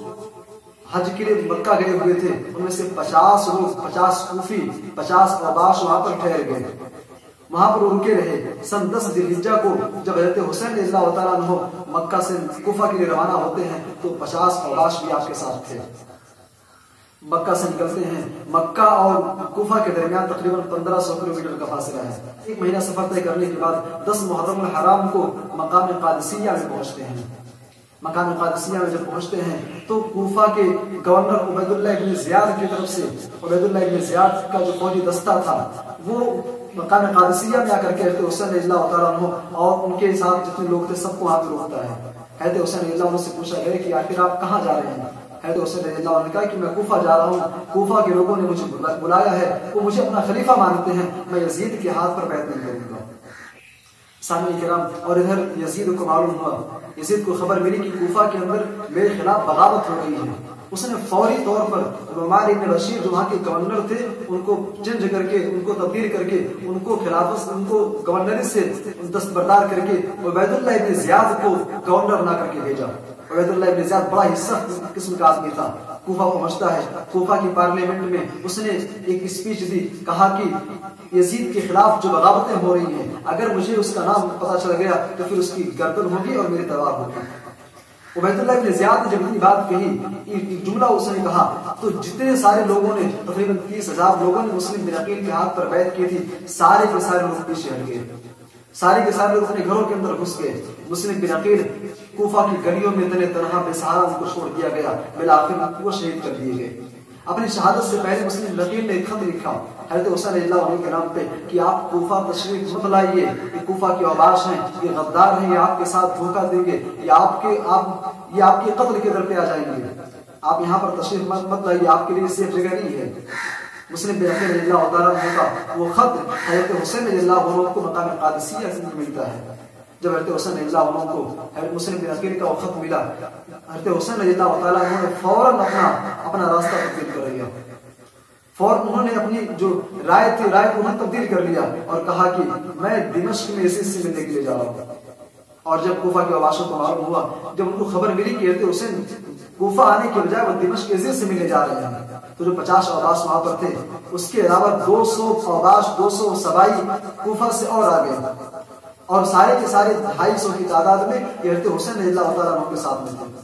Speaker 1: حج کے لیے مکہ گئے ہوئے تھے ان میں سے 50 لوگ, 50 کوفی, 50 اوباش وہاں پر ٹھہر گئے, وہاں پر رکے رہے. سن 10 ذی الحجہ کو جب حضرت حسین رضی اللہ تعالیٰ عنہ مکہ سے کوفہ کے لیے روانہ ہوتے ہیں تو 50 اوباش بھی آپ کے ساتھ تھے. مکہ سے نکلتے ہیں. مکہ اور کوفہ کے درمیان تقریباً 1500 کلومیٹر کا فاصلہ ہے. 1 مہینہ سفر طے کرنے کے بعد 10 محرم الحرام کو مقام قادسیہ میں پہنچتے ہیں. مقام قادسیہ میں جب پہنچتے ہیں تو کوفہ کے گورنر عبید اللہ ابن زیاد کی طرف سے, عبید اللہ ابن زیاد کا جو فوجی دستہ تھا وہ مقام قادسیہ میں آ کر کے حضرت حسین رضی اللہ تعالیٰ عنہ اور ان کے ساتھ جتنے لوگ تھے سب کو وہاں پہ روکتا ہے. حضرت حسین رضی اللہ عنہ سے پوچھا گیا کہ آخر آپ کہاں جا رہے ہیں؟ حضرت حسین رضی اللہ عنہ نے کہا کہ میں کوفہ جا رہا ہوں, کوفہ کے لوگوں نے مجھے بلایا ہے, وہ مجھے اپنا خلیفہ مانتے ہیں, میں یزید کے ہاتھ پر بیعت نہیں کروں گا. سامعین کرام, اور ادھر یزید کو معلوم ہوا, یزید کو خبر ملی کہ کوفہ کے اندر میرے خلاف بغاوت ہو رہی ہے. اس نے فوری طور پر نعمان ابن بشیر جو وہاں کے گورنر تھے ان کو چینج کر کے, ان کو تبدیل کر کے, ان کو خلافت, ان کو گورنری سے دستبردار کر کے عبید اللہ ابن زیاد کو گورنر بنا کر کے بھیجا. عبید اللہ ابن زیاد بڑا ہی سخت قسم کا آدمی تھا. کوفہ پہنچتا ہے. کوفہ کی پارلیمنٹ میں اس نے ایک اسپیچ دی, کہا کہ یزید کے خلاف جو بغاوتیں ہو رہی ہیں اگر مجھے اس کا نام پتہ چل گیا تو پھر اس کی گردن ہوگی اور میری تلوار ہوگی. عبید اللہ ابن زیاد نے جب اتنی بات کہی, ایک جملہ اس نے کہا تو جتنے سارے لوگوں نے, تقریباً 30,000 لوگوں نے مسلم بن عقیل کے ہاتھ پر بیعت کی تھی, سارے کے سارے لوگ پیچھے ہٹ گئے. سارے کے سارے لوگ اپنے گھروں کے اندر گھس گئے. مسلم بن عقیل کوفہ کی گلیوں میں تنے تنہا بے سہارا ان کو چھوڑ دیا گیا. بالآخر وہ شہید کر دیے گئے. اپنی شہادت سے پہلے مسلم بن عقیل نے ایک خط لکھا حضرت حسین رضی اللہ عنہ کے نام پہ کہ آپ کوفہ تشریف مت لائیے, یہ کوفہ کے اوباش ہیں, یہ غدار ہیں, یہ آپ کے ساتھ دھوکہ دیں گے, یہ آپ کے قتل کے در پہ آ جائیں گے, آپ یہاں پر تشریف مت لائیے, آپ کے لیے سیف جگہ نہیں ہے. مسلم بن عقیل رضی اللہ تعالیٰ عنہ کا وہ خط حضرت حسین رضی اللہ عنہ کو مقام قادسیہ سے ملتا ہے. جب حضرت حسین رضی اللہ عنہ کو حضرت مسلم بن عقیل کا وہ خط ملا, حضرت حسین رضی اللہ تعالیٰ عنہ نے فوراً اپنا راستہ تبدیل کر لیا. فوراً انہوں نے اپنی جو رائے تھی کو انہوں نے تبدیل کر لیا اور کہا کہ میں دمشق میں یزید سے ملنے کے لیے جا رہا ہوں. اور جب کوفہ کے اوباشوں کو معلوم ہوا, جب ان کو خبر ملی کہ حضرت حسین کوفہ آنے کے بجائے وہ دمشق یزید سے ملنے جا رہے ہیں, تو جو 50 اوباش وہاں پر تھے اس کے علاوہ 200 اوباش, 200 سبائی کوفہ سے اور آ گئے, اور سارے کے سارے 250 کی تعداد میں حضرت حسین رضی اللہ تعالیٰ عنہ کے ساتھ میں تھے.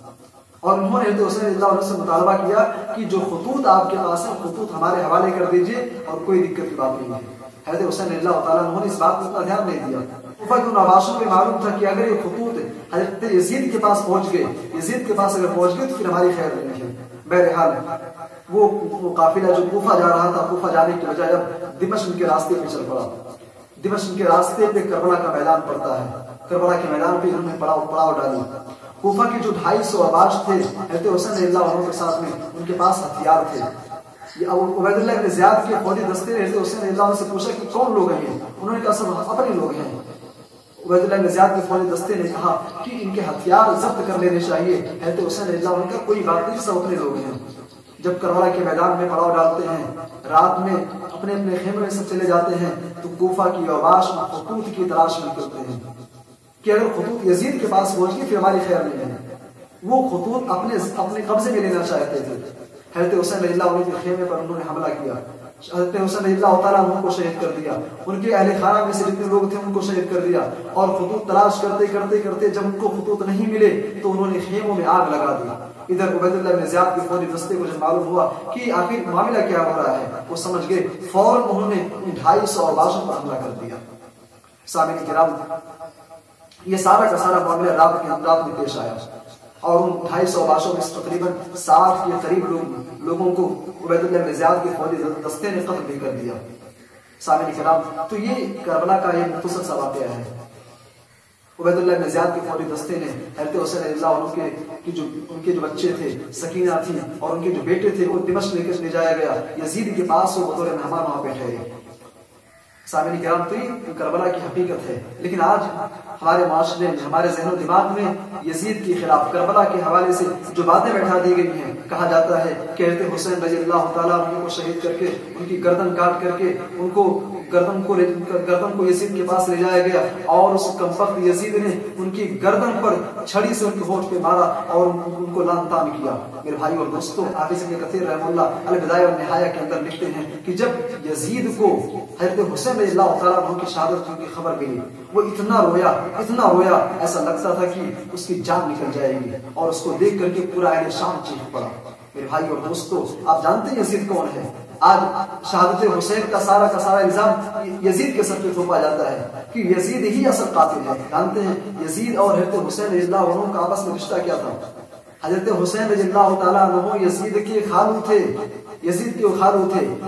Speaker 1: اور انہوں نے حضرت حسین رضی اللہ عنہ سے مطالبہ کیا کہ جو خطوط آپ کے پاس ہیں خطوط ہمارے حوالے کر دیجئے اور کوئی دقت کی بات نہیں ہے. حضرت حسین رضی اللہ تعالیٰ عنہ نے اس بات کو اتنا دھیان نہیں دیا. کوفہ کے اوباشوں کو معلوم تھا کہ اگر یہ خطوط حضرت یزید کے پاس پہنچ گئے, یزید کے پاس اگر پہنچ گئے تو پھر ہماری خیر نہیں ہے. بہرحال وہ قافلہ جو کوفہ جا رہا تھا, کوفہ جانے کے بجائے اب دمشق کے راستے پہ چل پڑا. دمشق کے راستے پہ کربلا کا میدان پڑتا ہے. کربلا کے میدان پہ انہوں نے پڑاؤ ڈالی. کوفہ کے جو 250 اوباش تھے حضرت حسین رضی اللہ عنہ کے ساتھ میں, ان کے پاس ہتھیار تھے. یہ عبید اللہ ابن زیاد کے فوجی دستے نے حضرت حسین رضی اللہ عنہ سے پوچھا کہ کون لوگ ہیں؟ انہوں نے کہا سب اپنے لوگ ہیں. عبید اللہ ابن زیاد کے فوجی دستے نے کہا کہ ان کے ہتھیار ضبط کر لینے چاہیے. حضرت حسین رضی اللہ عنہ کا کوئی بات نہیں, سب اپنے لوگ ہیں. جب کربلا کے میدان میں پڑاؤ ڈالتے ہیں, رات میں اپنے اپنے خیمے میں سب چلے جاتے ہیں, تو کوفہ کی اوباش خطوط کی تلاش میں نکلتے ہیں کہ اگر خطوط یزید کے پاس پہنچ گئی پھر ہماری خیر نہیں ہے. وہ خطوط اپنے قبضے میں لینا چاہتے تھے. حضرت حسین رضی اللہ عنہ کے خیمے پر انہوں نے حملہ کیا. حضرت حسین رضی اللہ تعالیٰ عنہ کو شہید کر دیا. ان کے اہل خانہ میں سے جتنے لوگ تھے ان کو شہید کر دیا. اور خطوط تلاش کرتے کرتے کرتے جب ان کو خطوط نہیں ملے تو انہوں نے خیموں میں آگ لگا دی. ادھر عبید اللہ بن زیاد کے فوجی دستے کو جب معلوم ہوا کہ آخر معاملہ کیا ہو رہا ہے, وہ سمجھ گئے. فوراً انہوں نے 250 اوباشوں پر حملہ کر دیا. سامعین کرام, یہ سارا کا سارا معاملہ رات میں پیش آیا. اور ان 250 باشوں میں تقریباً 60 کے قریب لوگوں کو عبید اللہ بن زیاد کے فوجی دستے نے قتل بھی کر دیا۔ سامعین کرام، تو یہ کربلا کا یہ مختصر سا واقعہ ہے۔ عبید اللہ بن زیاد کے فوجی دستے نے حضرت حسین رضی اللہ عنہ ان کے جو بچے تھے، سکینہ تھی اور ان کے جو بیٹے تھے، وہ دمشق لے جایا گیا۔ یزید کے پاس وہ بطور مہمان وہاں پہ ٹھہرے۔ سامعین کرام، تو یہ کربلا کی حقیقت ہے۔ لیکن آج ہمارے معاشرے میں، ہمارے ذہن و دماغ میں یزید کے خلاف کربلا کے حوالے سے جو باتیں بیٹھا دی گئی ہیں، کہا جاتا ہے کہ حضرت حسین رضی اللہ تعالیٰ عنہ کو شہید کر کے، ان کی گردن کاٹ کر کے ان کو گردن کو یزید کے پاس لے جایا گیا اور اس کمبخت یزید نے ان کی گردن پر چھڑی سے ان کے ہونٹ پہ مارا اور ان کو لعن طعن کیا۔ میرے بھائی اور دوستو، حافظ ابن کثیر رحمہ اللہ البدایہ والنہایہ کے اندر لکھتے ہیں کہ جب یزید کو حضرت حسین رضی اللہ تعالیٰ عنہ کی شہادت کی خبر ملی، وہ اتنا رویا ایسا لگتا تھا کہ اس کی جان نکل جائے گی، اور اس کو دیکھ کر کے پورا اہل شام چیخ پڑا۔ میرے بھائی اور دوستو، آپ جانتے ہیں یزید کون ہے؟ آج شہادت حسین کا سارا الزام یزید کے سر پہ تھوپا جاتا ہے کہ یزید ہی اصل قاتل ہے۔ جانتے ہیں یزید اور حضرت حسین رضی اللہ عنہ کا آپس میں رشتہ کیا تھا؟ حضرت حسین رضی اللہ تعالیٰ عنہ یزید کے خالو تھے،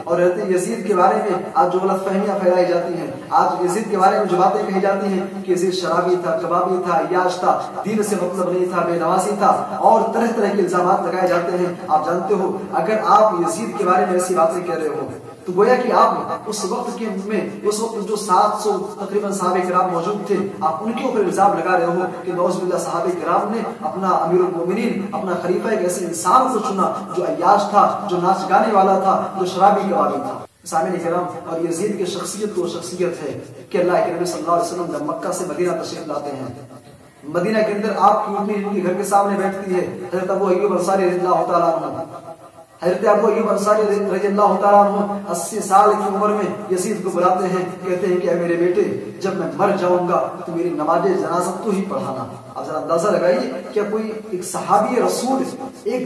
Speaker 1: اور حضرت یزید کے بارے میں آج جو غلط فہمیاں پھیلائی جاتی ہیں، آج یزید کے بارے میں جو باتیں کہی جاتی ہیں کہ یزید شرابی تھا، کبابی تھا، عیاش تھا، دین سے مطلب نہیں تھا، بے نمازی تھا، اور طرح طرح کے الزامات لگائے جاتے ہیں۔ آپ جانتے ہو، اگر آپ یزید کے بارے میں ایسی باتیں کہہ رہے ہو تو گویا کہ آپ اس وقت جو 700 تقریباً صحابہ کرام موجود تھے، آپ ان کے اوپر الزام لگا رہے ہو کہ نعوذ باللہ صحابہ کرام نے اپنا امیر المومنین، اپنا خلیفہ ایک ایسے انسان کو چنا جو عیاش تھا، جو ناچ گانے والا تھا، جو شرابی کبابی تھا۔ سامعین کرام، اور یزید کی شخصیت تو شخصیت ہے کہ اللہ کے نبی صلی اللہ علیہ وسلم جب مکہ سے مدینہ تشریف لاتے ہیں، مدینہ کے اندر آپ کی اونٹنی ان کے گھر کے سامنے بیٹھتی ہے۔ حضرت ابو ایوب انصاری رضی اللہ تعالیٰ عنہ رضی اللہ تعالیٰ عنہ 80 سال کی عمر میں یزید کو بلاتے ہیں، کہتے ہیں کہ اے میرے بیٹے، جب میں مر جاؤں گا تو میری نماز جنازہ تو ہی پڑھانا۔ آپ ذرا اندازہ لگائیے، کیا کوئی ایک صحابی رسول ایک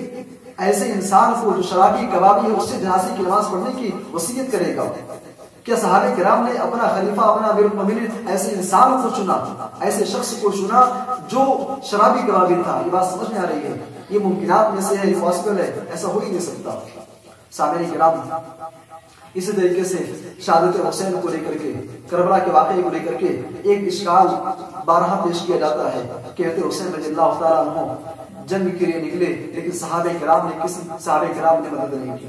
Speaker 1: ایسے انسان کو جو شرابی کبابی ہے اس سے جنازے کی نماز پڑھنے کی وصیت کرے گا؟ کیا صحابہ کرام نے اپنا خلیفہ، اپنا امیر المومنین ایسے انسان کو چنا، ایسے شخص کو چنا جو شرابی کبابی تھا؟ یہ بات سمجھ میں آ رہی ہے؟ یہ ممکنات میں سے ہے، یہ پاسبل ہے، ایسا ہو ہی نہیں سکتا۔ سامعین کرام، اسی طریقے سے شہادت حسین کو لے کر کے، کربلا کے واقعے کو لے کر کے ایک اشکال بارہا پیش کیا جاتا ہے کہ حضرت حسین رضی اللہ تعالیٰ عنہ جنگ کے لیے نکلے، لیکن صحابہ کرام نے مدد نہیں کی۔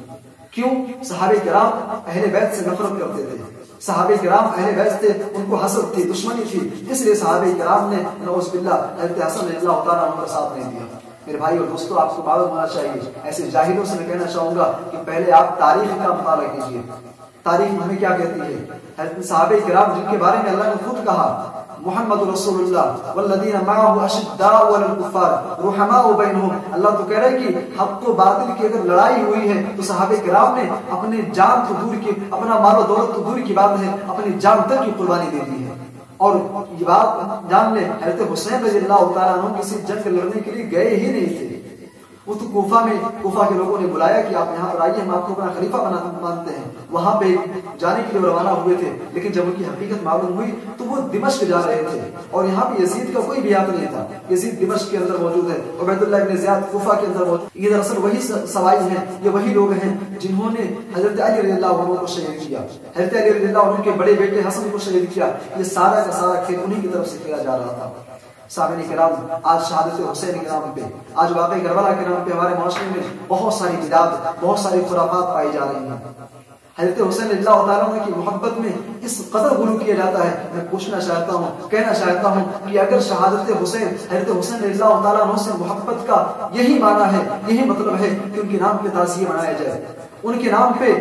Speaker 1: کیوں؟ صحابہ کرام اہل بیت سے نفرت کرتے تھے، صحابہ کرام اہل بیت تھے، ان کو حسد تھی، دشمنی تھی، اس لیے صحابہ کرام نے نعوذ باللہ حضرت حسن رضی اللہ تعالیٰ عنہ کا ساتھ نہیں دیا۔ میرے بھائی اور دوستو، آپ کو معلوم ہونا چاہیے، ایسے جاہلوں سے میں کہنا چاہوں گا کہ پہلے آپ تاریخ کا مطالعہ کیجیے۔ تاریخ ہمیں کیا کہتی ہے؟ حضرت صحابہ کرام جن کے بارے میں اللہ نے خود کہا، محمد رسول اللہ والذین معه اشداء علی الکفار رحماء بینہم، اللہ تو کہہ رہا ہے کہ حق و باطل کی اگر لڑائی ہوئی ہے تو صحابہ کرام نے اپنے جان تو دور کی، اپنا مال و دولت تو دور کی بات ہے، اپنی جان تک کی قربانی دے دی ہے۔ اور یہ بات جان لیں، حضرت حسین رضی اللہ تعالیٰ عنہ کسی جنگ لڑنے کے لیے گئے ہی نہیں تھے۔ وہ تو کوفہ کے لوگوں نے بلایا کہ آپ یہاں پر آئیے، ہم آپ کو اپنا خلیفہ مانتے ہیں، وہاں پہ جانے کے لیے روانہ ہوئے تھے، لیکن جب ان کی حقیقت معلوم ہوئی تو وہ دمشق جا رہے تھے، اور یہاں پہ یزید کا کوئی بیعت نہیں تھا۔ یزید دمشق کے اندر موجود ہے، عبید اللہ بن زیاد کوفہ کے اندر موجود۔ یہ دراصل وہی سوائی ہیں، یہ وہی لوگ ہیں جنہوں نے حضرت علی رضی اللہ عنہ کو شہید کیا، حضرت علی رضی اللہ عنہ کے بڑے بیٹے حسن کو شہید کیا۔ یہ سارا کا سارا کھیل انہی کی طرف سے کیا جا رہا تھا۔ سامعین کرام، آج شہادت حسین کے نام پہ، آج واقعہ کربلا کے نام پہ ہمارے معاشرے میں بہت ساری بدعات، بہت ساری خرافات پائی جا رہی ہیں۔ حضرت حسین رضی اللہ تعالیٰ عنہ کی محبت میں اس قدر غلو کیا جاتا ہے۔ میں پوچھنا چاہتا ہوں، کہنا چاہتا ہوں کہ اگر شہادت حسین، حضرت حسین رضی اللہ تعالیٰ عنہ سے محبت کا یہی معنی ہے، یہی مطلب ہے کہ ان کے نام پہ تعزیہ منایا جائے، ان کے نام پہ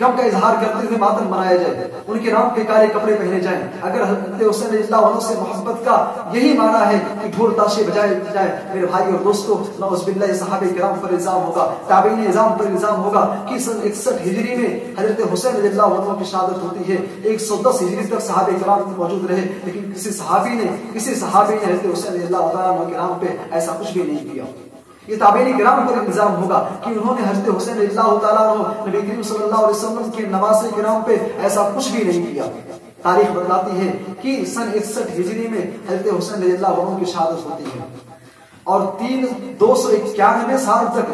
Speaker 1: غم کا اظہار کرتے ہوئے ماتم منایا جائے، ان کے نام پہ کالے کپڑے پہنے جائیں، اگر حضرت حسین رضی اللہ عنہ سے محبت کا یہی معنی ہے کہ ڈھول تاشے بجائے جائے، میرے بھائی اور دوستو، نعوذ باللہ صحابہ کرام پر الزام ہوگا، تابعین اعظام پر الزام ہوگا کہ سن 61 ہجری میں حضرت حسین رضی اللہ عنہ کی شہادت ہوتی ہے، 110 ہجری تک صحابہ کرام موجود رہے، لیکن کسی صحابی نے حضرت حسین رضی اللہ عنہ کے نام پہ ایسا کچھ بھی نہیں کیا۔ یہ تابعین کرام پر الزام ہوگا کہ انہوں نے حضرت حسین رضی اللہ تعالیٰ عنہ نبی کریم صلی اللہ علیہ وسلم کے نواسے کرام پہ ایسا کچھ بھی نہیں کیا۔ تاریخ بتلاتی ہے کہ سن 61 ہجری میں حضرت حسین رضی اللہ عنہ کی شہادت ہوتی ہے۔ اور 291 سال تک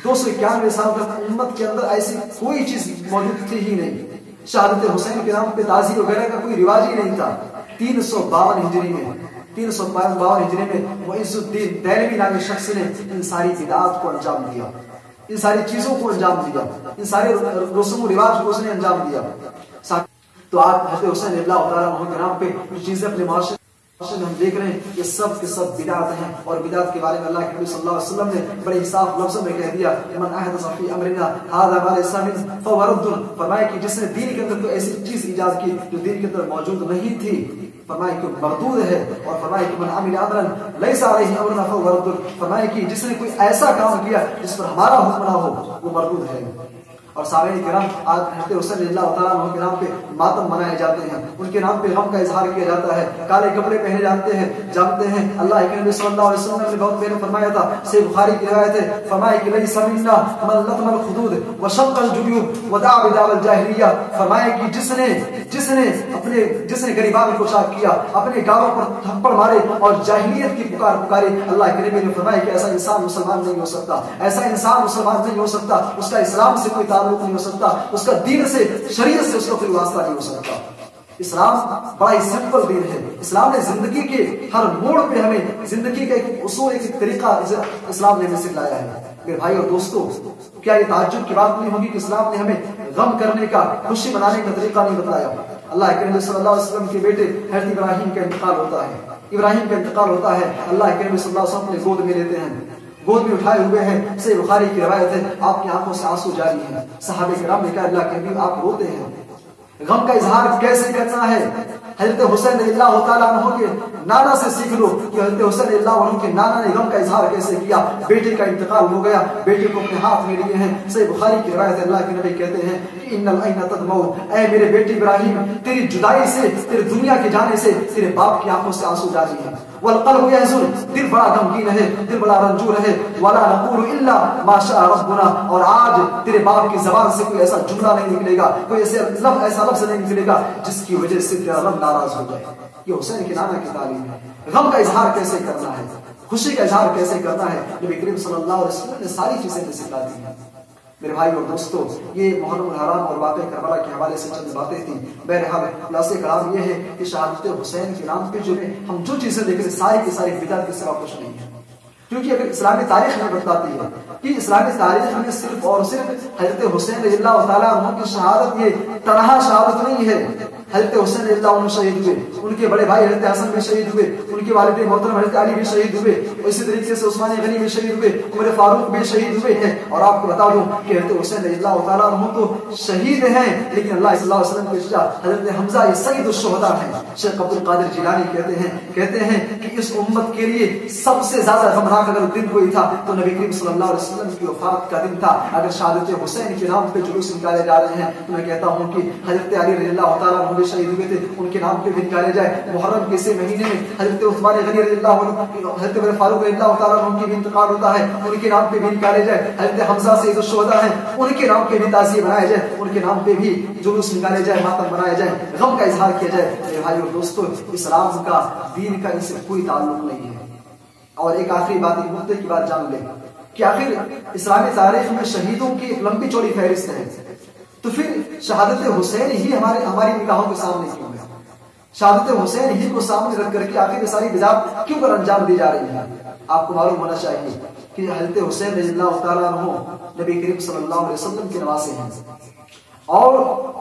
Speaker 1: 291 سال تک امت کے اندر ایسی کوئی چیز موجود تھی ہی نہیں. شہادت حسین کے نام پہ تعزیہ وغیرہ کا کوئی رواج ہی نہیں تھا. 352 ہجری میں معز الدین دہلوی نامی شخص نے ان ساری بدعات کو انجام دیا, ان ساری چیزوں کو انجام دیا, ان سارے رسوم و رواج کو اس نے انجام دیا. تو آج حضرت حسین اللہ تعالیٰ عنہ کے نام پہ جو چیزیں اپنے معاشرے میں ہم دیکھ رہے ہیں یہ سب کے سب بدعت ہیں. اور بدعت کے بارے میں اللہ کے نبی صلی اللہ علیہ وسلم نے بڑے صاف لفظوں میں کہہ دیا من احدث فی امرنا ھذا ما لیس منہ فهو رد. فرمایا کہ جس نے دین کے اندر کوئی ایسی چیز ایجاد کی جو دین کے اندر موجود نہیں تھی, فرمایا کہ مردود ہے. اور فرمایا کہ من عمل امرا لیس علیہ امرنا فهو رد. فرمایا کہ جس نے کوئی ایسا کام کیا جس پر ہمارا حکم نہ ہو وہ مردود ہے. اور سامعین کرام, آج حضرت حسین اللہ تعالیٰ عنہ کے نام پہ ماتم منائے جاتے ہیں, ان کے نام پہ غم کا اظہار کیا جاتا ہے, کالے کپڑے پہنے جاتے ہیں جانتے ہیں. اللہ کے نبی صلی اللہ علیہ وسلم نے بہت پہلے فرمایا تھا, صحیح بخاری کی روایت ہے, فرمایا کہ لیس منا من لطم الخدود وشق الجیوب ودعا بدعوى الجاہلیہ. فرمایا کہ جس نے غریبان کو چاک کیا, اپنے گاؤں پر تھپڑ مارے اور جاہلیت کی پکار پکارے, اللہ کے نبی نے فرمایا کہ ایسا انسان مسلمان نہیں ہو سکتا, ایسا انسان مسلمان نہیں ہو سکتا, اس کا اسلام سے کوئی تعلق نہیں ہو سکتا, اس کا دین سے شریعت سے اس کا کوئی واسطہ نہیں ہو سکتا. اسلام بڑا ہی سمپل دین ہے. اسلام نے زندگی کے ہر موڑ پہ ہمیں زندگی کا ایک اصول, ایک طریقہ اسلام نے ہمیں سکھلایا ہے. میرے بھائی اور دوستو, کیا یہ تعجب کی بات نہیں ہوگی کہ اسلام نے ہمیں غم کرنے کا, خوشی منانے کا طریقہ نہیں بتلایا. اللہ کے نبی صلی اللہ علیہ وسلم کے بیٹے حضرت ابراہیم کا انتقال ہوتا ہے, اللہ کے نبی صلی اللہ علیہ وسلم نے گود میں لیتے ہیں, گود میں اٹھائے ہوئے ہیں. صحیح بخاری کی روایت ہے, آپ کی آنکھوں سے آنسو جاری ہیں. صحابہ کرام نے کہا اللہ کے نبی آپ روتے ہیں, غم کا اظہار کیسے کرنا ہے؟ حضرت حسین اللہ تعالیٰ عنہ کے نانا سے سیکھ لو کہ حضرت حسین اللہ عنہ کے نانا نے غم کا اظہار کیسے کیا. بیٹے کا انتقال ہو گیا, بیٹے کو اپنے ہاتھ میں لیے ہیں. صحیح بخاری کی روایت ہے, اللہ کے نبی کہتے ہیں کہ ان العین تدمع, اے میرے بیٹے ابراہیم, تیری جدائی سے, تیری دنیا کے جانے سے تیرے باپ کی آنکھوں سے آنسو جاری ہیں. والقلب يحزن, دل بڑا غمگین ہے, دل بڑا رنجور ہے. ولا نقول الا ما شاء ربنا, اور آج تیرے باپ کی زبان سے کوئی ایسا جملہ نہیں نکلے گا, کوئی ایسا لفظ نہیں نکلے گا جس کی وجہ سے تیرا رب ناراض ہو جائے. یہ حسین کے نانا کی تعلیم ہے. غم کا اظہار کیسے کرنا ہے, خوشی کا اظہار کیسے کرنا ہے, نبی کریم صلی اللہ علیہ وسلم نے ساری چیزیں سکھا دی ہیں. میرے بھائی اور دوستو, یہ محرم الحرام اور واقعہ کربلا کے حوالے سے چند باتیں تھیں. بہرحال خلاصہ کلام یہ ہے کہ شہادت حسین کے نام پہ جو ہم جو چیزیں دیکھ رہے ہیں ساری کی ساری بدعت کے سوا کچھ نہیں ہے. کیونکہ اگر اسلامی تاریخ میں بتاتی ہے کہ اسلامی تاریخ میں صرف اور صرف حضرت حسین رضی اللہ تعالیٰ عنہ کی شہادت یہ تنہا شہادت نہیں ہے. حضرت حسین رضی اللہ عنہ شہید ہوئے, ان کے بڑے بھائی حضرت حسن بھی شہید ہوئے, ان کے والد محترم حضرت علی بھی شہید ہوئے, اسی طریقے سے عثمان غنی بھی شہید ہوئے, عمر فاروق بھی شہید ہوئے ہیں. اور آپ کو بتا دوں کہ حضرت حسین رضی اللہ تعالیٰ عنہ تو شہید ہیں, لیکن اللہ صلی اللہ علیہ وسلم کے چچا حضرت حمزہ یہ سید الشہداء ہیں. شیخ عبد القادر جیلانی کہتے ہیں کہ اس امت کے لیے سب سے زیادہ غمناک اگر دن کوئی تھا تو نبی کریم صلی اللہ علیہ وسلم کی وفات کا دن تھا. اگر شہادت حسین کے نام پہ جلوس نکالے جا رہے ہیں تو میں کہتا ہوں کہ حضرت علی رضی اللہ تعالیٰ عنہ شہید ہوئے تھے, ان کے نام پہ بھی نکالے جائے. محرم کے اسی مہینے میں حضرت عثمان غنی رضی اللہ عنہ, حضرت عمر فاروق رضی اللہ تعالیٰ عنہ کی بھی انتقال ہوتا ہے, ان کے نام پہ بھی نکالے جائے. حضرت حمزہ سید الشہداء ہیں, ان کے نام پہ بھی تعزیے بنائے جائے, ان کے نام پہ بھی جلوس نکالے جائے, ماتم بنائے جائے, غم کا اظہار کیا جائے. میرے بھائی اور دوستو, اسلام کا دین کا اس سے کوئی تعلق نہیں ہے. اور ایک آخری بات, ایک نقطے کی بات جان لیں کہ آخر اسلامی تاریخ میں شہیدوں کی ایک لمبی چوڑی فہرست ہے, تو پھر شہادت حسین ہی ہماری نگاہوں کے سامنے کیوں ہے؟ شہادت حسین ہی کو سامنے رکھ کر کے آخر یہ ساری بدعات کیوں کر انجام دی جا رہی ہے؟ آپ کو معلوم ہونا چاہیے کہ حضرت حسین رضی اللہ تعالیٰ عنہ نبی کریم صلی اللہ علیہ وسلم کے نواسے ہیں, اور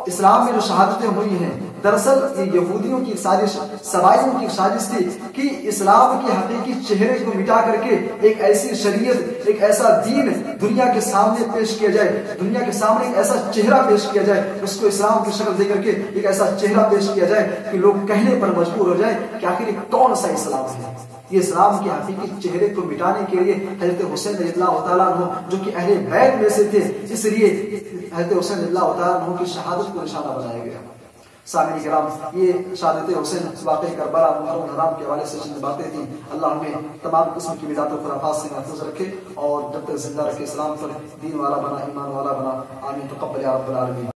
Speaker 1: اسلام میں جو شہادتیں ہوئی ہیں دراصل یہ یہودیوں کی سازش, سبائیوں کی سازش تھی کہ اسلام کے حقیقی چہرے کو مٹا کر کے ایک ایسی شریعت, ایک ایسا دین دنیا کے سامنے پیش کیا جائے, دنیا کے سامنے ایک ایسا چہرہ پیش کیا جائے, اس کو اسلام کی شکل دے کر کے ایک ایسا چہرہ پیش کیا جائے کہ لوگ کہنے پر مجبور ہو جائے کہ آخر یہ کون سا اسلام ہے. یہ اسلام کے حقیقی چہرے کو مٹانے کے لیے حضرت حسین رضی اللہ تعالیٰ عنہ جو کہ اہل بیت میں سے تھے, اس لیے حضرت حسین رضی اللہ تعالیٰ عنہ کی شہادت کو نشانہ بنایا گیا. سامعین کرام, یہ شہادت حسین واقعہ کربلا محرم الحرام کے حوالے سے چند باتیں تھیں. اللہ ہمیں تمام قسم کی بدعت و خرافات سے محفوظ رکھے اور جب تک زندہ رکھے اسلام پر دین والا بنا, ایمان والا بنا. آمین. تقبل یا رب العالمین.